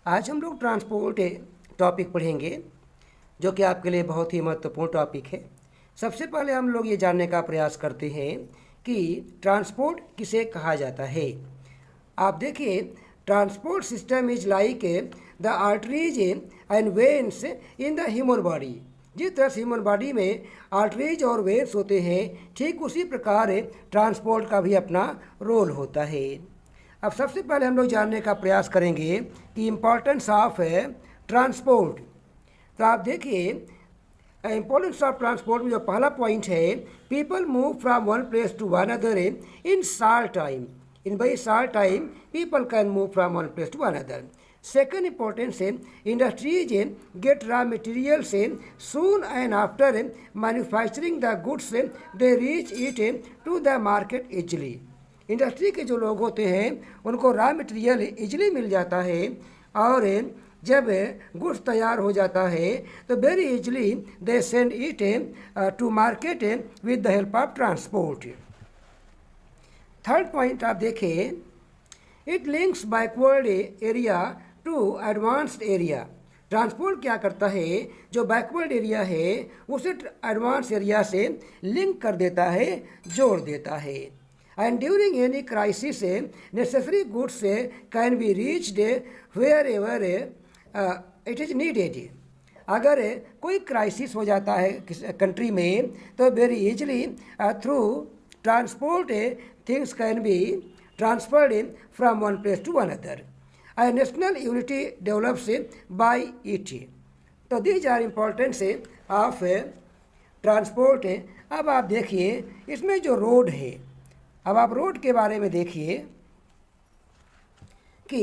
आज हम लोग ट्रांसपोर्ट टॉपिक पढ़ेंगे जो कि आपके लिए बहुत ही महत्वपूर्ण टॉपिक है। सबसे पहले हम लोग ये जानने का प्रयास करते हैं कि ट्रांसपोर्ट किसे कहा जाता है। आप देखिए, transport system is like the arteries and veins in the human body. जिस तरह से ह्यूमन बॉडी में आर्टरीज और वेन्स होते हैं, ठीक उसी प्रकार ट्रांसपोर्ट का भी अपना रोल होता है। अब सबसे पहले हम लोग जानने का प्रयास करेंगे कि इम्पोर्टेंस ऑफ ट्रांसपोर्ट। तो आप देखिए, इम्पोर्टेंस ऑफ ट्रांसपोर्ट में जो पहला पॉइंट है, people move from one place to one other in short time. In very short time people can move from one place to one other. Second importance है, industries get raw materials soon and after manufacturing the goods they reach it to the market easily। Industry के जो लोग होते हैं उनको raw material easily मिल जाता है और जब गुड्स तैयार हो जाता है तो very easily they send it to market with the help of transport. Third point आप देखें, it links backward area to advanced area. Transport क्या करता है, जो बैकवर्ड एरिया है उसे एडवांस एरिया से लिंक कर देता है, जोड़ देता है। And during any crisis necessary goods can be reached wherever it is needed. अगर कोई क्राइसिस हो जाता है किस कंट्री में तो very easily through transport things can be transferred from one place to another. A national unity develops by it. तो these are importance of transport. अब आप देखिए इसमें जो रोड है, अब आप रोड के बारे में देखिए कि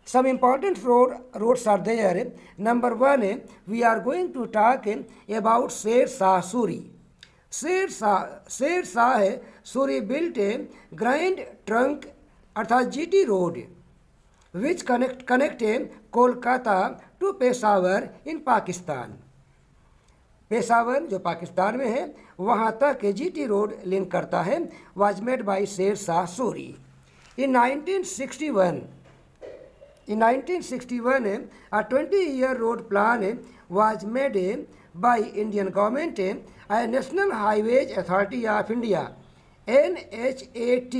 some important roads are there. Number one, we are going to talk about Sher Shah Suri। Sher Shah Suri built grand trunk अर्थात GT road which connect Kolkata to Peshawar in Pakistan. Peshawar जो पाकिस्तान में है वहाँ तक जीटी रोड लिंक करता है, वाज मेड बाई शेर शाह सूरी। इन 1961 a 20-year road plan was made by Indian government and National Highways Authority of India NHAT।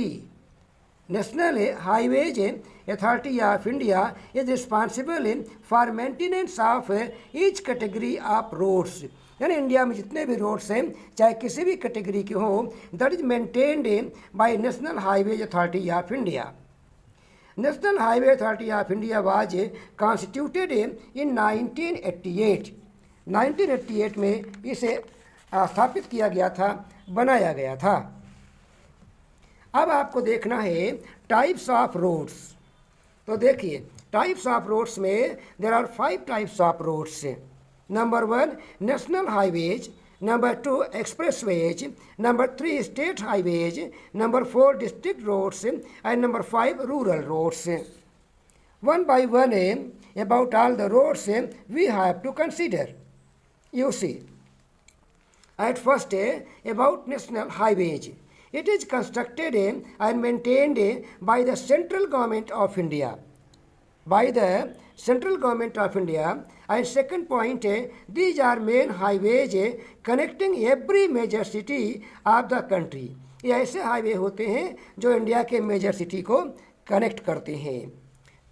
National Highways Authority of India is responsible for maintenance of each category of roads। यानी India में जितने भी roads हैं चाहे किसी भी category के हों, that is maintained by national highways authority of India. National Highway Authority of India was constituted इन 1988। 1988 में इसे स्थापित किया गया था, बनाया गया था। अब आपको देखना है टाइप्स ऑफ रोड्स। तो देखिए टाइप्स ऑफ रोड्स में there are 5 types of roads. Number 1 national highways, number 2 expressways, number 3 state highways, number 4 district roads and number 5 rural roads. One by one about all the roads we have to consider। You see, at first about national highways, it is constructed and maintained by the central government of India, by the central government of India। And second point, these are main highways connecting every major city of the country। ये ऐसे highway होते हैं जो India के major city को connect करते हैं।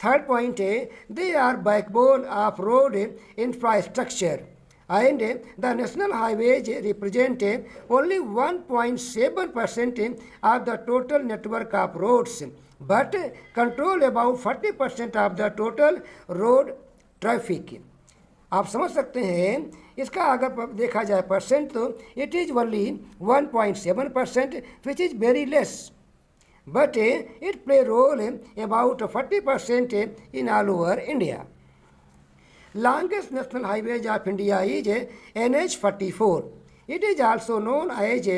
Third point है, they are backbone of road infrastructure and the national highways represent only 1.7% of the total network of roads but control about 40% of the total road traffic। आप समझ सकते हैं इसका अगर देखा जाए परसेंट तो it is only 1.7%, which is very less, but it play role about 40% in all over India। Longest national highway of India is NH44। It is also known as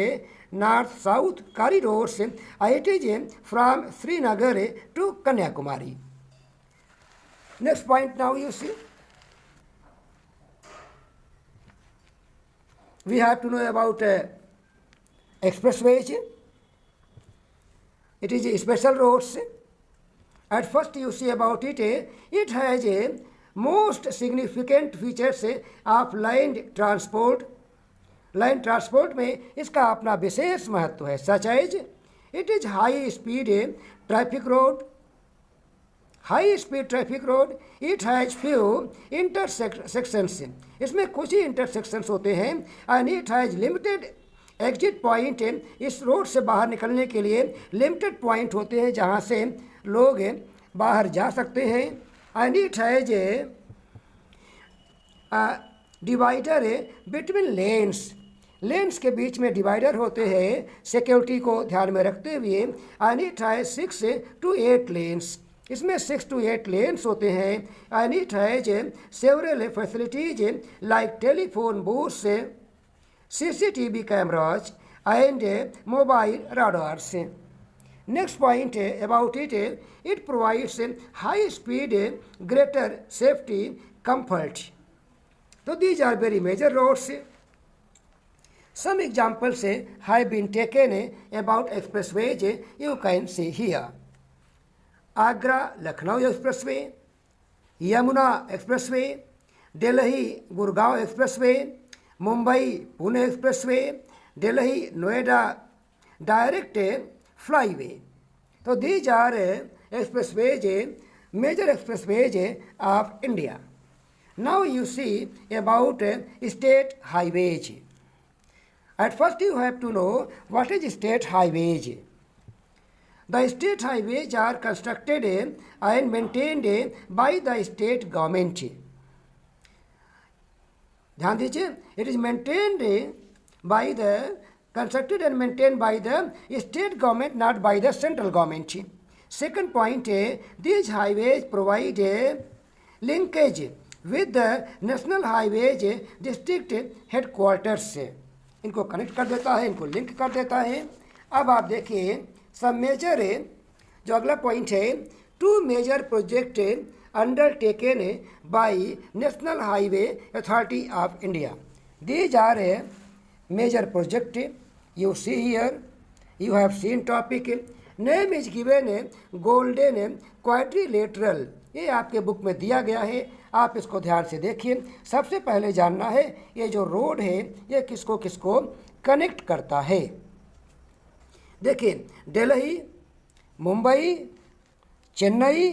North-South corridors। It is from Srinagar to Kanyakumari। Next point now you see, we have to know about expressways। It is special roads At first you see about it, it has a most significant features of land transport. Line transport में इसका अपना विशेष महत्व है. Such as it is high speed traffic road. High speed traffic road. It has few intersections. इसमें कुछ ही intersections होते हैं. And it has limited exit point. इस रोड से बाहर निकलने के लिए लिमिटेड पॉइंट होते हैं जहाँ से लोग बाहर जा सकते हैं. And it has divider between lens. Lens के बीच में डिवाइडर होते हैं सिक्योरिटी को ध्यान में रखते हुए. And it has 6 to 8 lanes. इसमें 6 to 8 लेन्स होते हैं. And it has several facilities like telephone booths, CCTV cameras and mobile radars. Next point about it, it provides high speed, greater safety, comfort. So these are very major roads. Some examples have been taken about expressways. You can see here. Agra Lucknow Expressway, Yamuna Expressway, Delhi Gurgaon Expressway, Mumbai Pune Expressway, Delhi Noida Direct Flyway. So these are expressways, major expressways of India. Now you see about state highways. At first you have to know what is state highways. The state highways are constructed and maintained by the state government. ध्यान दीजिए, it is maintained by the constructed and maintained by the state government, not by the central government. Second point, these highways provide linkage with the national highways district headquarters. इनको connect कर देता है, इनको link कर देता है. अब आप देखिए सब मेजर जो अगला पॉइंट है, 2 major project undertaken by National Highway Authority of India. These are major project. You see here, you have seen topic. Name is given golden quadrilateral. ये आपके बुक में दिया गया है, आप इसको ध्यान से देखिए. सबसे पहले जानना है ये जो रोड है ये किसको किसको कनेक्ट करता है. देखिए, Delhi, Mumbai, Chennai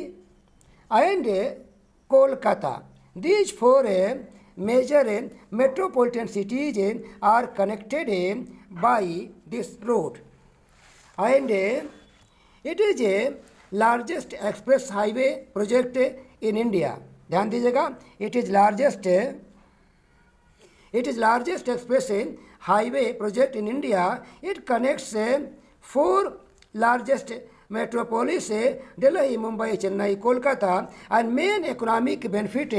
and Kolkata. These 4 major metropolitan cities are connected by this road, and it is a largest express highway project in India. ध्यान दीजिएगा, it is largest express highway project in India. It connects 4 largest metropolis, Delhi, Mumbai, Chennai, Kolkata, and main economic benefit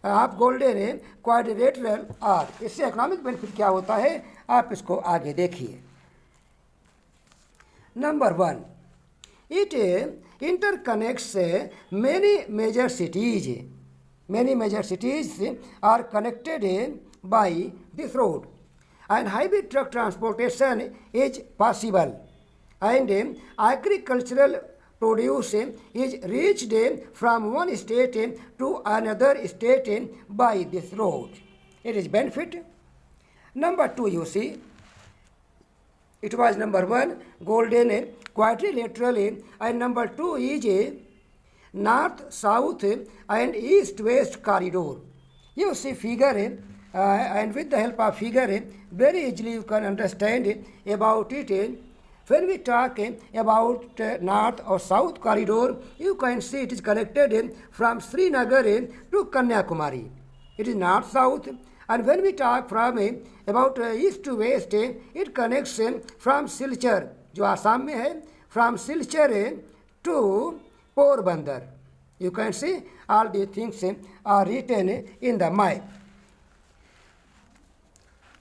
आप golden quadrilateral are. इससे economic benefit क्या होता है आप इसको आगे देखिए. नंबर 1, it interconnects many major cities. Many major cities are connected by this road, and highway truck transportation is possible, and agricultural produce is reached from one state to another state by this road. It is benefit. Number 2, you see, it was number 1 golden quadrilateral, and number 2 is north south and east west corridor. You see figure, and with the help of figure very easily you can understand about it. When we talk about north or south corridor, you can see it is connected from Srinagar to Kanyakumari. It is north south. And when we talk from about east to west, it connects from Silchar, जो आसाम में है, from Silchar to Porbandar. You can see all these things are written in the map.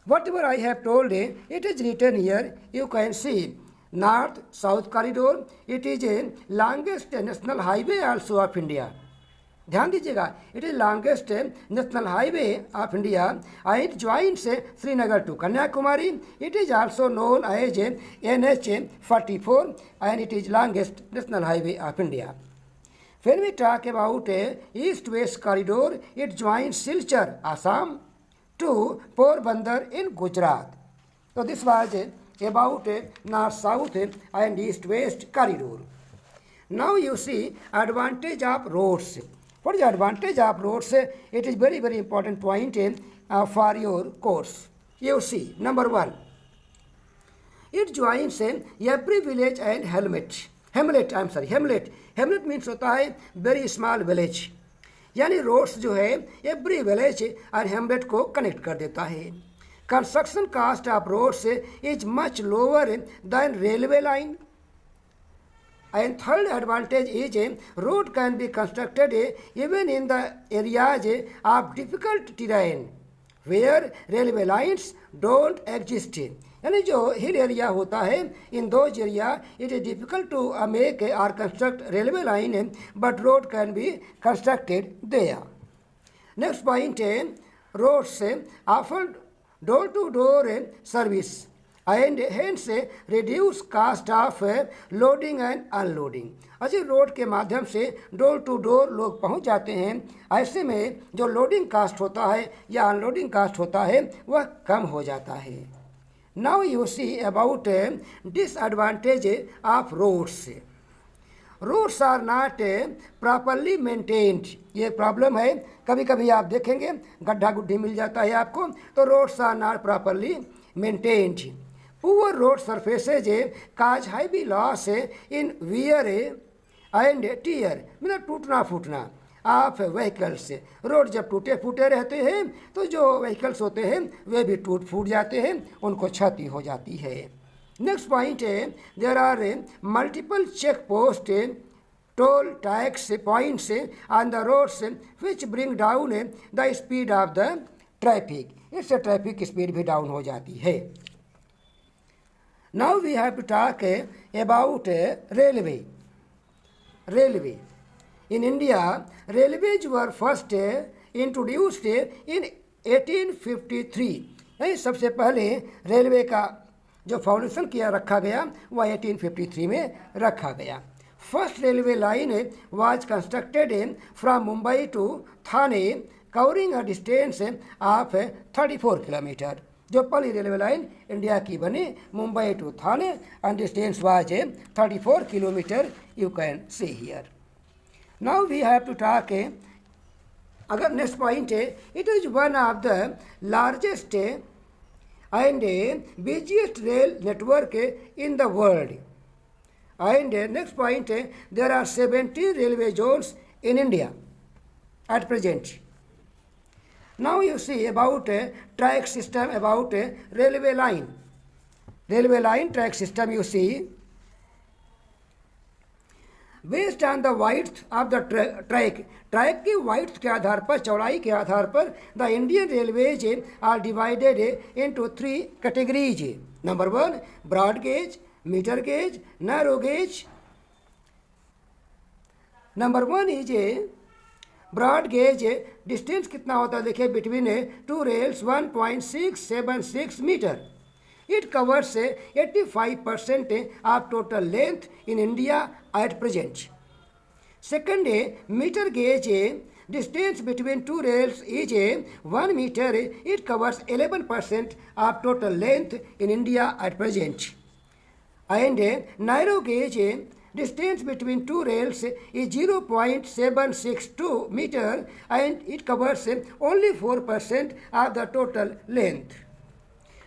Whatever I have told, it is written here. You can see north-south corridor. It is a longest national highway also of India. ध्यान दीजिएगा, it is longest national highway of India and it joins Srinagar to Kanyakumari. It is also known as NH-44 and it is longest national highway of India. When we talk about east-west corridor, it joins Silchar, Assam to Porbandar in Gujarat. So this was about north-south and east-west corridor. Now you see advantage of roads. What is the advantage of roads? It is very, very important point for your course. You see, number one, it joins every village and hamlet. Hamlet means होता है very small village, यानी roads जो है every village और हेमलेट को connect कर देता है. Construction cost of roads is much lower than railway line. And third advantage is road can be constructed even in the areas of difficult terrain where railway lines don't exist. यानी जो हिल area होता है, in those area it is difficult to make और construct railway line but road can be constructed there. Next point है roads offer door to door service and hence reduce cost of loading and unloading. अच्छा, road के माध्यम से door to door लोग पहुंच जाते हैं, ऐसे में जो लोडिंग कास्ट होता है या अनलोडिंग कास्ट होता है वह कम हो जाता है. Now you see about disadvantage of roads. Roads are not properly maintained. ये प्रॉब्लम है, कभी कभी आप देखेंगे गड्ढा गुड्ढी मिल जाता है आपको, तो roads are not properly maintained. Poor road surfaces cause heavy loss in wear and tear, मतलब टूटना फूटना ऑफ व्हीकल्स. रोड जब टूटे फूटे रहते हैं तो जो व्हीकल्स होते हैं वे भी टूट फूट जाते हैं, उनको क्षति हो जाती है. नेक्स्ट पॉइंट है there are multiple check post toll tax points on the roads which bring down the speed of the traffic. इससे ट्रैफिक की स्पीड भी डाउन हो जाती है. Now we have to talk about railway. In India, railways were first introduced in 1853. यानी सबसे पहले रेलवे का जो फाउंडेशन किया रखा गया वह 1853 में रखा गया. First railway line was constructed from Mumbai to Thane covering a distance of 34 kilometre. जो पहली रेलवे लाइन इंडिया की बनी Mumbai to Thane and distance was 34 kilometre. You can see here. Now we have to talk अगर नेक्स्ट पॉइंट है it is one of the largest and busiest rail network in the world. And next point है there are 70 railway zones in India at present. Now you see about track system about railway line track system. You see based on the width of the track की width के आधार पर, चौड़ाई के आधार पर the Indian railways are divided into 3 categories. Number 1 broad gauge, metre gauge, narrow gauge. Number 1 is broad gauge. Distance कितना होता है देखिए, between 2 rails 1.676 metre. It covers 85% of total length in India at present. Second, meter gauge. Distance between 2 rails is 1 meter. It covers 11% of total length in India at present. And narrow gauge. Distance between 2 rails is 0.762 meter and it covers only 4% of the total length.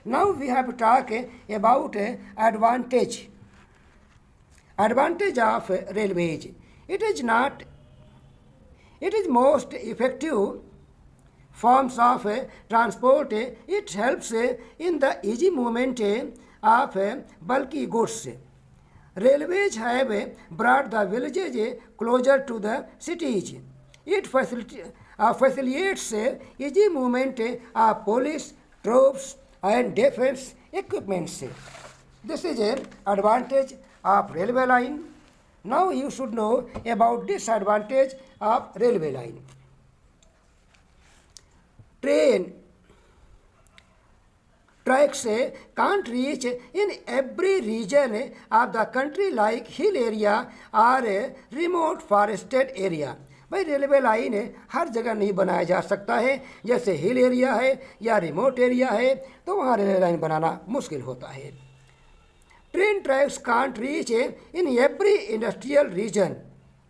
Now we have to talk about advantage of railways. It is most effective forms of transport. It helps in the easy movement of bulky goods. Railways have brought the villages closer to the cities. It facilitates easy movement of police, troops and defense equipments. This is an advantage of railway line. Now you should know about disadvantage of railway line. Train tracks can't reach in every region of the country like hill area or remote forested area. भाई railway line हर जगह नहीं बनाया जा सकता है, जैसे hill area है या रिमोट एरिया है तो वहाँ रेलवे लाइन बनाना मुश्किल होता है. Train tracks can't reach in every industrial region,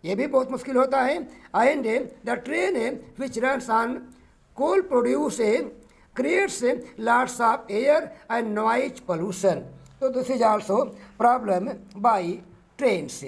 ये भी बहुत मुश्किल होता है. And the train which runs on coal produce creates lots of air and noise pollution. So this is also problem by trains.